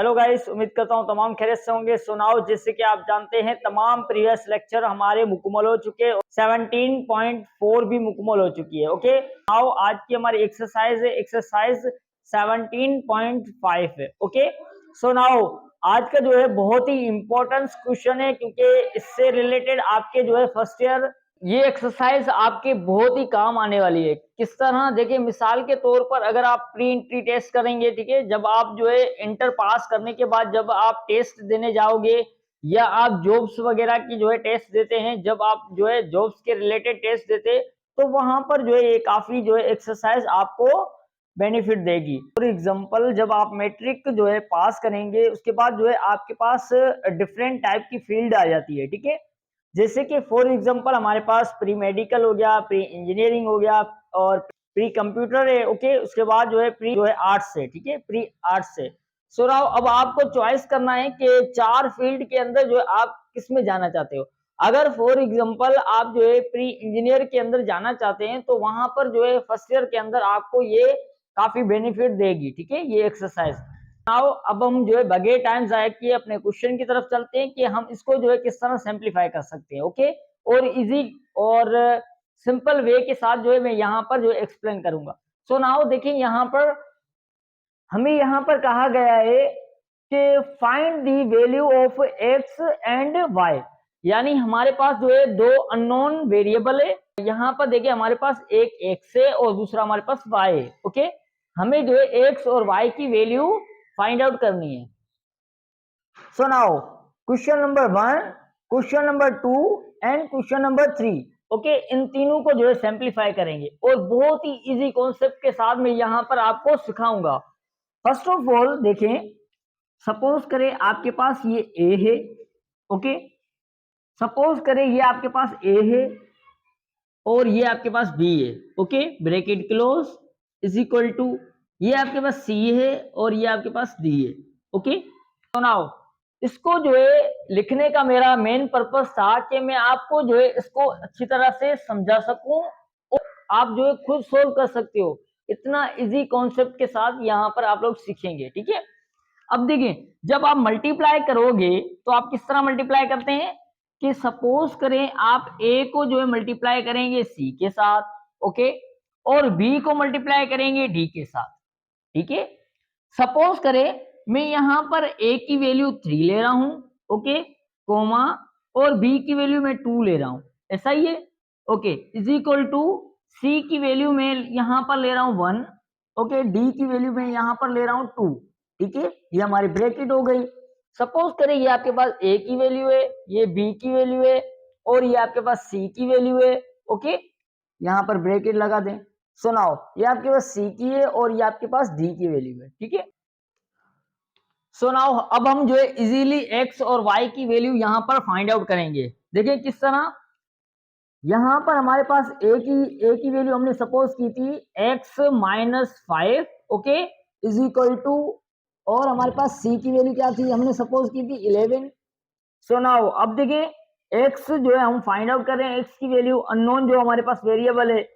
Hello guys, उम्मीद करता हूँ तमाम खैरियत से होंगे। सुनाओ, जैसे कि आप जानते हैं तमाम प्रीवियस लेक्चर हमारे मुकम्मल हो चुके, 17.4 भी मुकम्मल हो चुकी है। ओके, आओ आज की हमारी एक्सरसाइज है, एक्सरसाइज 17.5 है। ओके, सो नाउ आज का जो है बहुत ही इंपॉर्टेंट क्वेश्चन है, क्योंकि इससे रिलेटेड आपके जो है फर्स्ट ईयर ये एक्सरसाइज आपके बहुत ही काम आने वाली है। किस तरह, देखिए मिसाल के तौर पर अगर आप प्री एंट्री टेस्ट करेंगे, ठीक है, जब आप जो है इंटर पास करने के बाद जब आप टेस्ट देने जाओगे या आप जॉब्स वगैरह की जो है टेस्ट देते हैं, जब आप जो है जॉब्स के रिलेटेड टेस्ट देते हैं, तो वहां पर जो है ये काफी जो है एक्सरसाइज आपको बेनिफिट देगी। फॉर एग्जाम्पल, जब आप मैट्रिक जो है पास करेंगे उसके बाद जो है आपके पास डिफरेंट टाइप की फील्ड आ जाती है, ठीक है। जैसे कि फॉर एग्जांपल हमारे पास प्री मेडिकल हो गया, प्री इंजीनियरिंग हो गया और प्री कंप्यूटर है। ओके, उसके बाद जो है प्री जो है आर्ट्स है, ठीक है, प्री आर्ट्स है। सो नाउ अब आपको चॉइस करना है कि 4 फील्ड के अंदर जो है आप किस में जाना चाहते हो। अगर फॉर एग्जांपल आप जो है प्री इंजीनियर के अंदर जाना चाहते हैं तो वहां पर जो है फर्स्ट ईयर के अंदर आपको ये काफी बेनिफिट देगी, ठीक है, ये एक्सरसाइज। नाउ अब हम जो है बगैर टाइम जाया किए अपने क्वेश्चन की तरफ चलते हैं कि हम इसको जो है किस तरह सिंप्लीफाई कर सकते हैं। ओके, और इजी और सिंपल वे के साथ जो है मैं यहाँ पर जो एक्सप्लेन करूंगा। सो नाउ देखिए, यहाँ पर हमें यहाँ पर कहा गया है कि find the value of X and Y, यानी हमारे पास जो है दो अननोन वेरिएबल है। यहाँ पर देखिए हमारे पास एक एक्स है और दूसरा हमारे पास वाई है। ओके, हमें जो है एक्स और वाई की वैल्यू फाइंड आउट करनी है। So now question number 1, question number 2 and question number 3। Okay, इन तीनों को जो है सिंप्लीफाई करेंगे और बहुत ही इजी कॉन्सेप्ट के साथ मैं यहाँ पर आपको सिखाऊंगा। फर्स्ट ऑफ ऑल देखें, सपोज करें आपके पास ये ए है। ओके, सपोज करें ये आपके पास ए है और ये आपके पास बी है। Okay, bracket close is equal to ये आपके पास सी है और ये आपके पास डी है। ओके, तो नाउ इसको जो है लिखने का मेरा मेन पर्पस था कि मैं आपको जो है इसको अच्छी तरह से समझा सकूं और आप जो है खुद सोल्व कर सकते हो। इतना इजी कॉन्सेप्ट के साथ यहाँ पर आप लोग सीखेंगे, ठीक है। अब देखिए, जब आप मल्टीप्लाई करोगे तो आप किस तरह मल्टीप्लाई करते हैं कि सपोज करें आप ए को जो है मल्टीप्लाई करेंगे सी के साथ, ओके, और बी को मल्टीप्लाई करेंगे डी के साथ, ठीक है। सपोज करें मैं यहां पर ए की वैल्यू 3 ले रहा हूं, ओके, कोमा, और बी की वैल्यू मैं 2 ले रहा हूं, ऐसा ही है। ओके, इज इक्वल टू सी की वैल्यू मैं यहां पर ले रहा हूं 1, ओके, डी की वैल्यू मैं यहां पर ले रहा हूं 2, ठीक है। ये हमारी ब्रैकेट हो गई। सपोज करें ये आपके पास ए की वैल्यू है, ये बी की वैल्यू है और ये आपके पास सी की वैल्यू है। ओके, यहां पर ब्रैकेट लगा दें। सुनाओ, ये आपके पास सी की है और ये आपके पास डी की वैल्यू है, ठीक है। सो नाउ अब हम जो है इजीली एक्स और वाई की वैल्यू यहां पर फाइंड आउट करेंगे। देखिए किस तरह, यहां पर हमारे पास ए की वैल्यू हमने सपोज की थी X minus 5, okay, is equal to, और हमारे पास सी की वैल्यू क्या थी, हमने सपोज की थी 11। सो नाउ अब देखिए एक्स जो है हम फाइंड आउट कर रहे हैं, एक्स की वैल्यू अननोन जो हमारे पास वेरिएबल है।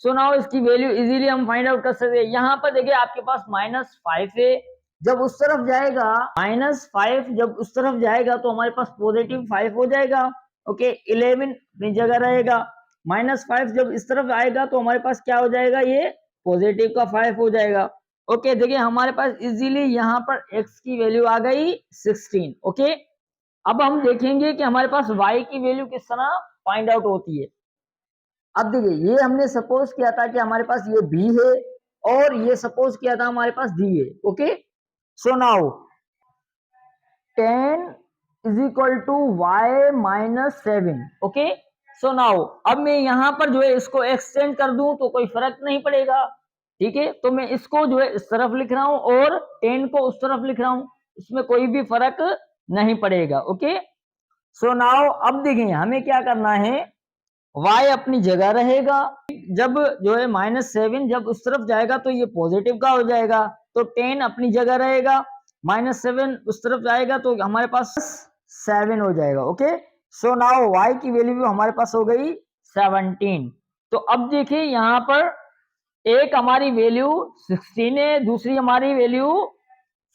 सो नाउ इसकी वैल्यू इजीली हम फाइंड आउट कर सकते हैं। यहाँ पर देखिए आपके पास -5 है, जब उस तरफ जाएगा -5 जब उस तरफ जाएगा तो हमारे पास +5 हो जाएगा। ओके, 11 अपनी जगह रहेगा। -5 जब इस तरफ आएगा तो हमारे पास क्या हो जाएगा, ये पॉजिटिव का 5 हो जाएगा। ओके, देखिए हमारे पास इजीली यहाँ पर x की वैल्यू आ गई 16। ओके, अब हम देखेंगे कि हमारे पास y की वैल्यू किस तरह फाइंड आउट होती है। अब देखिए ये हमने सपोज किया था कि हमारे पास ये b है और ये सपोज किया था हमारे पास d है। Okay, so now 10 is equal to y minus 7। Okay, so now अब मैं यहां पर जो है इसको एक्सटेंड कर दूं तो कोई फर्क नहीं पड़ेगा, ठीक है। तो मैं इसको जो है इस तरफ लिख रहा हूं और 10 को उस तरफ लिख रहा हूं, इसमें कोई भी फर्क नहीं पड़ेगा। ओके, सो नाउ अब देखिए हमें क्या करना है, y अपनी जगह रहेगा। जब जो है -7 जब उस तरफ जाएगा तो ये पॉजिटिव का हो जाएगा, तो 10 अपनी जगह रहेगा, -7 उस तरफ जाएगा तो हमारे पास 7 हो जाएगा। ओके, सो नाउ y की वैल्यू हमारे पास हो गई 17। तो अब देखिए यहाँ पर एक हमारी वैल्यू 16 है, दूसरी हमारी वैल्यू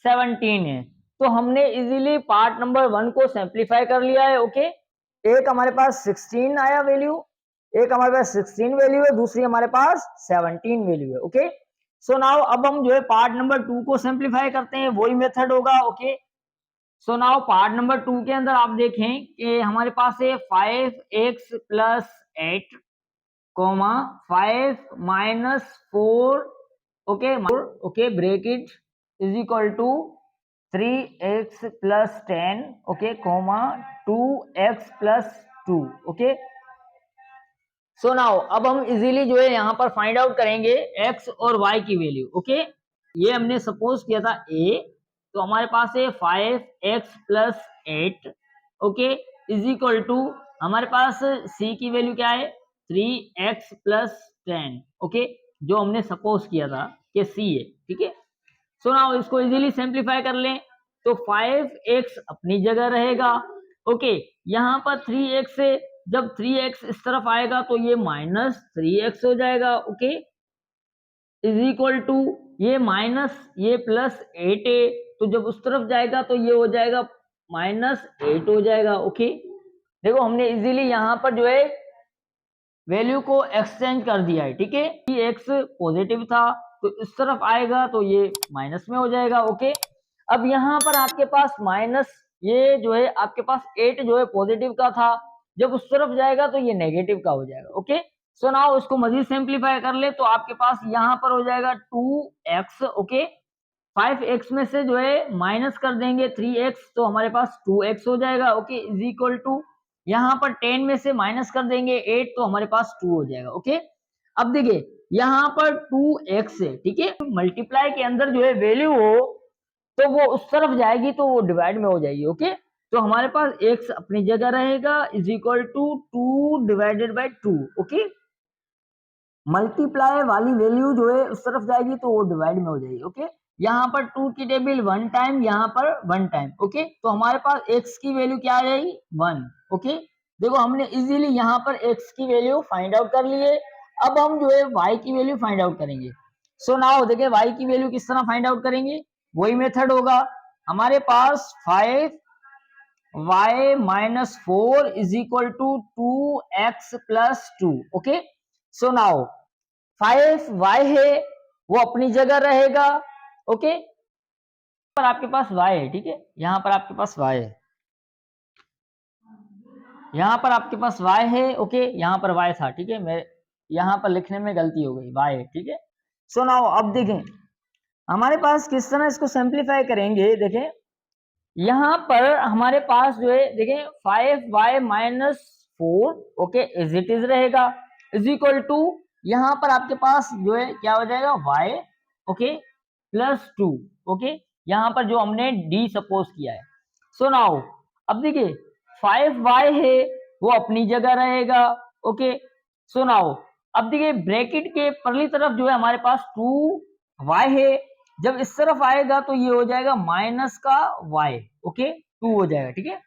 17 है। तो हमने इजीली पार्ट नंबर 1 को सिंप्लीफाई कर लिया है। ओके, एक हमारे पास 16 आया वैल्यू, एक हमारे पास 16 वैल्यू है, दूसरी हमारे पास 17 वैल्यू है। ओके, सो नाउ अब हम जो है पार्ट नंबर 2 को सिंप्लीफाई करते हैं, वही मेथड होगा। Okay, so now part number 2 के अंदर आप देखें कि हमारे पास है 5x plus 8 comma 5 minus 4, okay okay break it, is equal to 3x plus 10, okay comma 2x plus 2। Okay, so now अब हम इजीली जो है यहाँ पर फाइंड आउट करेंगे x और y की वैल्यू। ओके, ये हमने सपोज किया था a, तो हमारे पास है 5x plus 8, okay is equal to हमारे पास c की वैल्यू क्या है 3x प्लस 10, ओके जो हमने सपोज किया था कि c है। ठीक है, सो नाउ इसको इजीली सिंप्लीफाई कर लें, तो 5x अपनी जगह रहेगा। ओके, यहाँ पर 3x से जब 3x इस तरफ आएगा तो ये माइनस 3x हो जाएगा। ओके, इज इक्वल टू ये माइनस ये प्लस 8 है, तो जब उस तरफ जाएगा तो ये हो जाएगा माइनस 8 हो जाएगा। ओके, देखो हमने इजीली यहाँ पर जो है वैल्यू को एक्सचेंज कर दिया है। ठीक है, ये x पॉजिटिव था तो इस तरफ आएगा तो ये माइनस में हो जाएगा। ओके, अब यहाँ पर आपके पास माइनस ये जो है आपके पास 8 जो है पॉजिटिव का था, जब उस तरफ जाएगा तो ये नेगेटिव का हो जाएगा। ओके, सो नाउ इसको मजीद सिंप्लीफाई कर ले तो आपके पास यहाँ पर हो जाएगा 2x। ओके, 5x में से जो है माइनस कर देंगे 3x तो हमारे पास 2x हो जाएगा। ओके, इज इक्वल टू यहाँ पर 10 में से माइनस कर देंगे 8 तो हमारे पास 2 हो जाएगा। ओके, अब देखिए यहाँ पर 2x है। ठीक है, मल्टीप्लाई के अंदर जो है वैल्यू हो तो वो उस तरफ जाएगी तो वो डिवाइड में हो जाएगी। ओके, तो हमारे पास x अपनी जगह रहेगा is equal to 2 divided by 2। Okay, multiply वाली वैल्यू जो है उस तरफ जाएगी तो वो डिवाइड में हो जाएगी। ओके, यहाँ पर 2 की टेबल 1 टाइम, यहाँ पर 1 टाइम। ओके, तो हमारे पास x की वैल्यू क्या आ जाएगी 1। ओके, देखो हमने इजीली यहाँ पर x की वैल्यू फाइंड आउट कर ली है। अब हम जो है y की वैल्यू फाइंड आउट करेंगे। सो नाउ देखिए y की वैल्यू किस तरह फाइंड आउट करेंगे, वही मेथड होगा। हमारे पास 5y minus 4 is equal to 2x plus 2। Okay, so now 5y है वो अपनी जगह रहेगा। ओके, पर आपके पास y है। ठीक है, यहाँ पर आपके पास y है, यहाँ पर आपके पास y है। ओके, यहाँ पर y था। ठीक है, मैं यहाँ पर लिखने में गलती हो गई, y है। ठीक है, सो नाउ अब देखें हमारे पास किस तरह इसको सिंप्लीफाई करेंगे। देखें यहाँ पर हमारे पास जो है देखें 5y minus 4, okay is it is रहेगा इज इक्वल टू यहाँ पर आपके पास जो है क्या हो जाएगा y, ओके प्लस 2। ओके, यहाँ पर जो हमने d सपोज किया है। सो नाउ अब देखिए 5y है वो अपनी जगह रहेगा। ओके, सो नाउ अब देखिए ब्रैकेट के परली तरफ जो है हमारे पास 2y है, जब इस तरफ आएगा तो ये हो जाएगा माइनस का y। ओके, 2 हो जाएगा। ठीक है,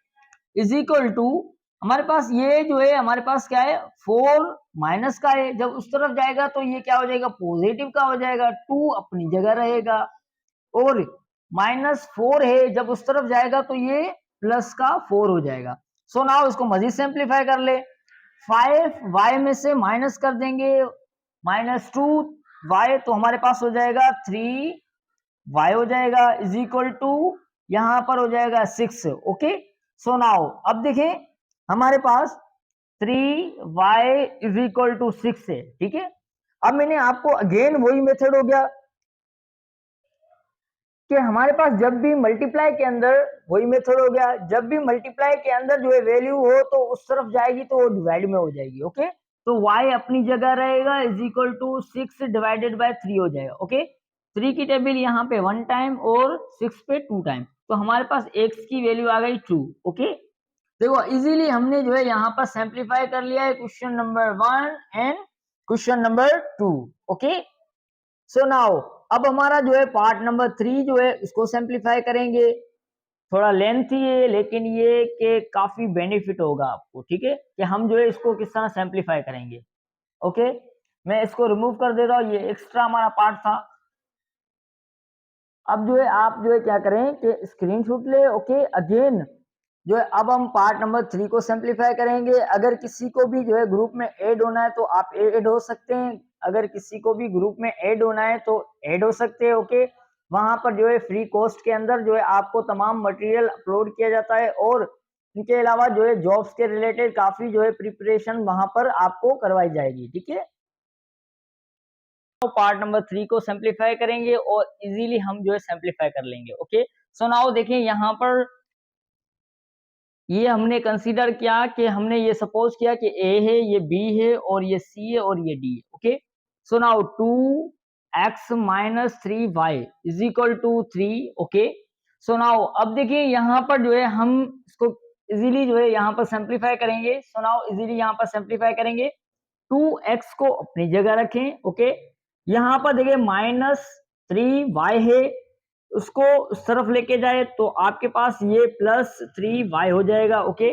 इज इक्वल टू हमारे पास ये जो है हमारे पास क्या है 4 माइनस का है, जब उस तरफ जाएगा तो ये क्या हो जाएगा पॉजिटिव का हो जाएगा, 2 अपनी जगह रहेगा। और माइनस 4 है जब उस तरफ जाएगा तो ये प्लस का 4 हो जाएगा। सो नाउ इसको मजीद सिंप्लीफाई कर ले, 5y में से माइनस कर देंगे माइनस 2y तो हमारे पास हो जाएगा 3y हो जाएगा इज इक्वल टू यहाँ पर हो जाएगा 6। ओके, सो नाउ अब देखें हमारे पास 3y इज इक्वल टू 6 है। ठीक है, अब मैंने आपको अगेन वही मेथड हो गया कि हमारे पास जब भी मल्टीप्लाई के अंदर वही मेथड हो गया, जब भी मल्टीप्लाई के अंदर जो है वैल्यू हो तो उस तरफ जाएगी तो वो डिवाइड में हो जाएगी। ओके, तो y अपनी जगह रहेगा is equal to 6 divided by 3 हो जाएगा। ओके, 3 की टेबल यहाँ पे 1 टाइम और 6 पे 2 टाइम, तो हमारे पास x की वैल्यू आ गई 2। ओके, देखो इजीली हमने जो है यहाँ पर सिंप्लीफाई कर लिया है question number 1 and question number 2। Okay, so now अब हमारा जो है पार्ट नंबर 3 जो है उसको सिंप्लीफाई करेंगे। थोड़ा लेंथी है लेकिन ये के काफी बेनिफिट होगा आपको। ठीक है, कि हम जो है इसको किस तरह सिंप्लीफाई करेंगे। ओके, मैं इसको रिमूव कर देता हूँ, ये एक्स्ट्रा हमारा पार्ट था। अब जो है आप जो है क्या करें कि स्क्रीनशॉट ले। ओके, अगेन जो है अब हम पार्ट नंबर 3 को सिंप्लीफाई करेंगे। अगर किसी को भी जो है ग्रुप में ऐड होना है तो आप ऐड हो सकते हैं, अगर किसी को भी ग्रुप में ऐड होना है तो ऐड हो सकते हैं। ओके, वहां पर जो है फ्री कॉस्ट के अंदर जो है आपको तमाम मटेरियल अपलोड किया जाता है, और इनके अलावा जो है जॉब्स के रिलेटेड काफी जो है प्रिपरेशन वहां पर आपको करवाई जाएगी। ठीक है, पार्ट नंबर 3 को सिंप्लीफाई करेंगे और इजीली हम जो है सिंप्लीफाई कर लेंगे। ओके, सो नाउ देखिए यहाँ पर ये हमने कंसीडर किया कि हमने ये सपोज किया कि ए है, ये बी है, और ये सी है, और ये डी है। Okay, so now 2x minus 3y is equal to 3। Okay, so now अब देखिए यहाँ पर जो है हम इसको इजीली जो है यहाँ पर सिंप्लीफाई करेंगे। सो नाउ इजीली यहाँ पर सिंप्लीफाई करेंगे। 2x को अपनी जगह रखें। ओके, यहाँ पर देखिए -3y है, उसको उस तरफ लेके जाए तो आपके पास ये +3y हो जाएगा। ओके,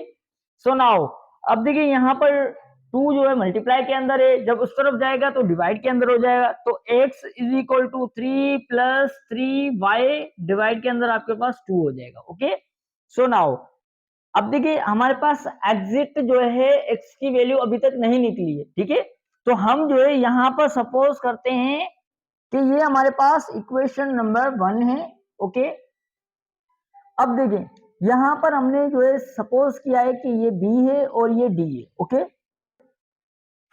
सो नाउ अब देखिए यहाँ पर 2 जो है मल्टीप्लाई के अंदर है, जब उस तरफ जाएगा तो डिवाइड के अंदर हो जाएगा, तो x is equal to 3 + 3y divide के अंदर आपके पास 2 हो जाएगा। ओके, सो नाउ अब देखिए हमारे पास एग्जिट जो है x की वैल्यू अभी तक नहीं निकली है। ठीक है, तो हम जो है यहाँ पर सपोज करते हैं कि ये हमारे पास इक्वेशन नंबर 1 है। ओके, अब देखिए यहां पर हमने जो है सपोज किया है कि ये b है और ये d है। Okay,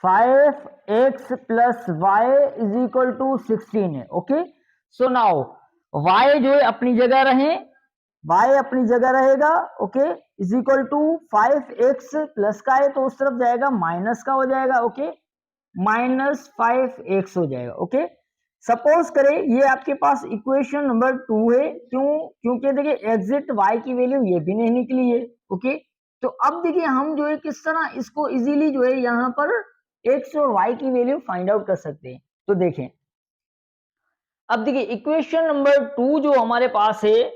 5x + y is equal to 16 है। ओके, सो नाउ y जो है अपनी जगह रहे, y अपनी जगह रहेगा। Okay, is equal to 5x plus का है तो उस तरफ जाएगा माइनस का हो जाएगा। ओके, -5x हो जाएगा। ओके, सपोज करें ये आपके पास इक्वेशन नंबर 2 है, क्योंकि देखिए एग्जिट y की वैल्यू ये भी नहीं निकली है। ओके, तो अब देखिए हम जो है किस तरह इसको इजीली जो है यहाँ पर x और y की वैल्यू फाइंड आउट कर सकते हैं। तो देखें अब देखिए इक्वेशन नंबर 2 जो हमारे पास है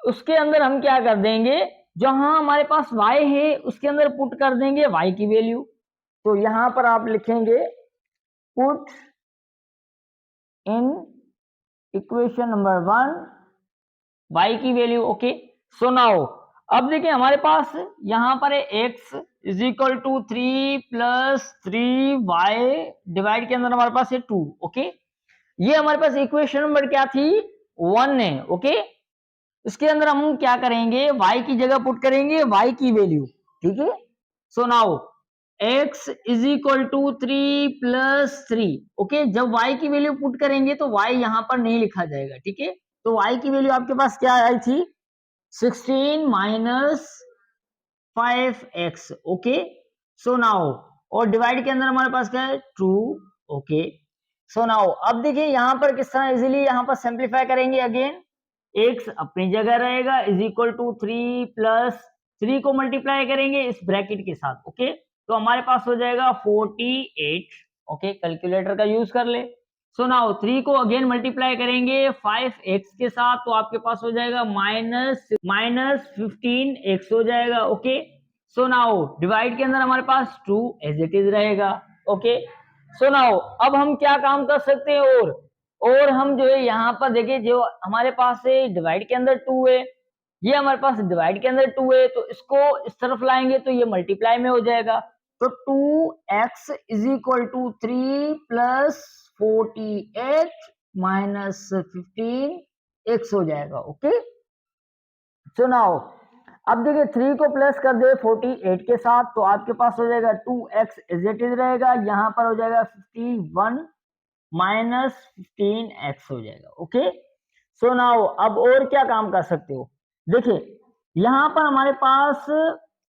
उसके अंदर हम क्या कर देंगे, जहां हमारे पास y है उसके अंदर पुट कर देंगे y की वैल्यू। तो यहां पर आप लिखेंगे put in equation number 1 y की वैल्यू। ओके, सो नाउ अब देखिए हमारे पास यहां पर है x is equal to 3 + 3y divide के अंदर हमारे पास है 2। ओके, ये हमारे पास इक्वेशन नंबर क्या थी 1 है। ओके, इसके अंदर हम क्या करेंगे y की जगह पुट करेंगे y की वैल्यू। ठीक है, so now x is equal to 3 + 3। Okay, जब y की वैल्यू पुट करेंगे तो y यहां पर नहीं लिखा जाएगा। ठीक है, तो y की वैल्यू आपके पास क्या आई थी 16 minus 5x। Okay, so now और डिवाइड के अंदर हमारे पास क्या है 2। ओके, सो नाउ अब देखिए यहां पर किस तरह इजीली यहां पर सिंप्लीफाई करेंगे। अगेन x अपनी जगह रहेगा इज इक्वल टू 3 + 3 को मल्टीप्लाई करेंगे इस ब्रैकेट के साथ। ओके, तो हमारे पास हो जाएगा 48। ओके, कैलकुलेटर का यूज कर ले। सो नाउ 3 को अगेन मल्टीप्लाई करेंगे 5x के साथ तो आपके पास हो जाएगा -15x हो जाएगा। ओके, सो नाउ डिवाइड के अंदर हमारे पास 2 एज इट इज रहेगा। ओके, सो नाउ अब हम क्या काम कर सकते हैं और हम जो है यहाँ पर देखिए जो हमारे पास है डिवाइड के अंदर 2 है, ये हमारे पास डिवाइड के अंदर 2 है, तो इसको इस तरफ लाएंगे तो ये मल्टीप्लाई में हो जाएगा। तो 2x is equal to 3 + 48 minus 15x हो जाएगा। ओके, सो नाउ अब देखिए 3 को प्लस कर दे 48 के साथ तो आपके पास हो जाएगा 2x एज इट इज रहेगा, यहाँ पर हो जाएगा 51 -15x हो जाएगा। ओके, सो नाउ अब और क्या काम कर सकते हो, देखिए यहां पर हमारे पास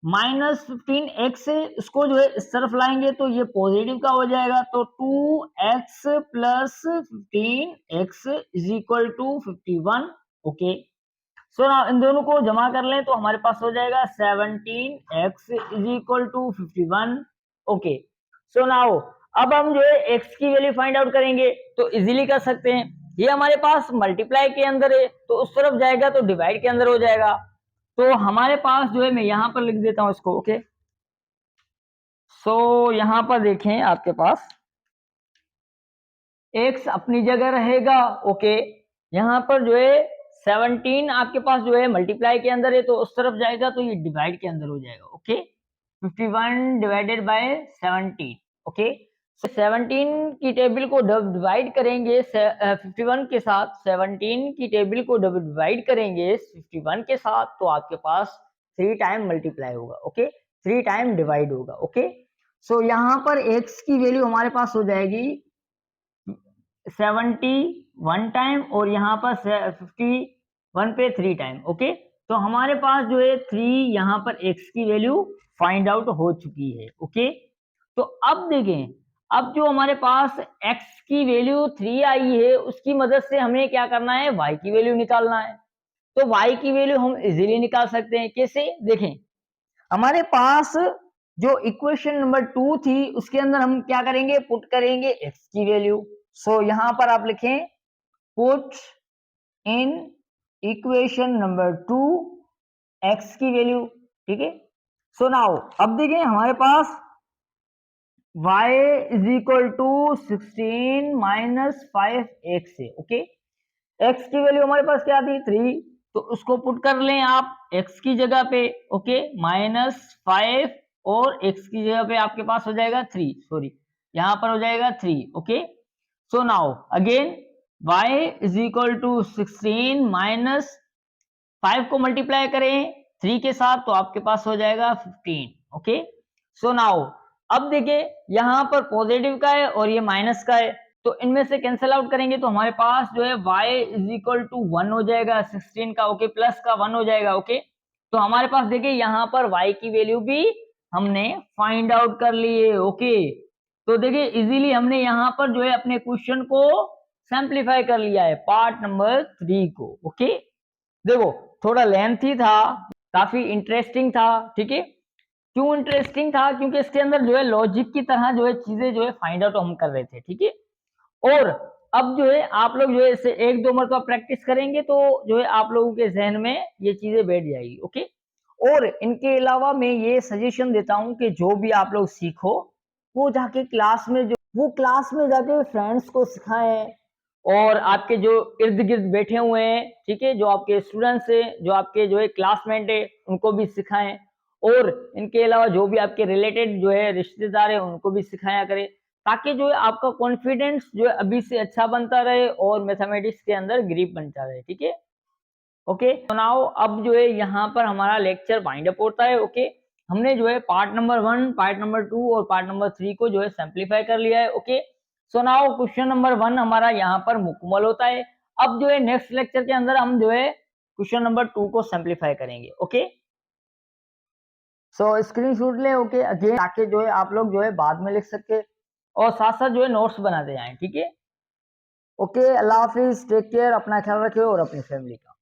-15x है, इसको जो है इस तरफ लाएंगे तो ये पॉजिटिव का हो जाएगा, तो 2x + 15x is equal to 51। Okay, so now इन दोनों को जमा कर लें तो हमारे पास हो जाएगा 17x is equal to 51। Okay, so now अब हम जो है x की वैल्यू फाइंड आउट करेंगे तो इजीली कर सकते हैं। ये हमारे पास मल्टीप्लाई के अंदर है तो उस तरफ जाएगा तो डिवाइड के अंदर हो जाएगा, तो हमारे पास जो है मैं यहां पर लिख देता हूं इसको। ओके, सो यहां पर देखें आपके पास x अपनी जगह रहेगा। ओके, यहाँ पर जो है 17 आपके पास जो है मल्टीप्लाई के अंदर है तो उस तरफ जाएगा, तो ये डिवाइड के अंदर हो जाएगा। Okay, 51 divided by 17। ओके, 17 की टेबल को डिवाइड करेंगे 51 के साथ, 17 की टेबल को डिवाइड करेंगे 51 के साथ, तो आपके पास 3 टाइम मल्टीप्लाई होगा। ओके, 3 टाइम डिवाइड होगा। ओके, सो यहाँ पर x की वैल्यू हमारे पास हो जाएगी 71 टाइम और यहाँ पर 51 पे 3 टाइम। ओके, तो हमारे पास जो है 3 यहाँ पर x की वैल्यू फाइंड आउट हो चुकी है। ओके, तो अब देखें, अब जो हमारे पास x की वैल्यू 3 आई है उसकी मदद से हमें क्या करना है, y की वैल्यू निकालना है। तो y की वैल्यू हम इजीली निकाल सकते हैं। कैसे, देखें, हमारे पास जो इक्वेशन नंबर 2 थी उसके अंदर हम क्या करेंगे, पुट करेंगे x की वैल्यू। सो यहां पर आप लिखें put in equation number 2 x की वैल्यू। ठीक है, सो नाउ अब देखें हमारे पास y is equal to 16 minus 5x है। ओके, x की वैल्यू हमारे पास क्या थी, 3, तो उसको पुट कर लें आप x की जगह पे। ओके, -5 और x की जगह पे आपके पास हो जाएगा 3, सॉरी यहां पर हो जाएगा 3। Okay, so now again y is equal to 16 minus 5 को मल्टीप्लाई करें 3 के साथ तो आपके पास हो जाएगा 15। ओके, सो नाउ अब देखिए यहां पर पॉजिटिव का है और ये माइनस का है, तो इनमें से कैंसिल आउट करेंगे तो हमारे पास जो है y इज इक्वल टू 1 हो जाएगा 16 का। ओके, प्लस का 1 हो जाएगा। ओके, तो हमारे पास देखिए यहाँ पर y की वैल्यू भी हमने फाइंड आउट कर ली है। ओके, तो देखिए इजीली हमने यहाँ पर जो है अपने क्वेश्चन को सिंप्लीफाई कर लिया है, पार्ट नंबर 3 को। ओके, देखो थोड़ा लेंथी था, काफी इंटरेस्टिंग था। ठीक है, क्यों इंटरेस्टिंग था, क्योंकि इसके अंदर जो है लॉजिक की तरह जो है चीजें जो है फाइंड आउट हम कर रहे थे। ठीक है, और अब जो है आप लोग जो है इसे 1-2 मरतबा प्रैक्टिस करेंगे तो जो है आप लोगों के जहन में ये चीजें बैठ जाएगी। ओके, और इनके अलावा मैं ये सजेशन देता हूं कि जो भी आप लोग सीखो वो जाके क्लास में जाके फ्रेंड्स को सिखाएं, और आपके जो इर्द गिर्द बैठे हुए हैं, ठीक है, जो आपके स्टूडेंट्स हैं, जो आपके जो है क्लासमेट है, उनको भी सिखाएं, और इनके अलावा जो भी आपके रिलेटेड जो है रिश्तेदार है उनको भी सिखाया करें, ताकि जो है आपका कॉन्फिडेंस जो है अभी से अच्छा बनता रहे और मैथमेटिक्स के अंदर ग्रिप बनता रहे। ठीक है, ओके, तो नाउ अब जो है यहाँ पर हमारा लेक्चर वाइंड अप होता है। ओके, हमने जो है पार्ट नंबर 1, पार्ट नंबर 2 और पार्ट नंबर 3 को जो है सिंप्लीफाई कर लिया है। Okay, so now question number 1 हमारा यहाँ पर मुकम्मल होता है। अब जो है नेक्स्ट लेक्चर के अंदर हम जो है क्वेश्चन नंबर 2 को सिंप्लीफाई करेंगे। ओके, सो स्क्रीनशॉट ले। ओके, अगेन ताकि जो है आप लोग जो है बाद में लिख सके और साथ साथ जो है नोट्स बनाते जाएं। ठीक है, ओके, अल्लाह हाफिज, टेक केयर, अपना ख्याल रखिए और अपनी फैमिली का।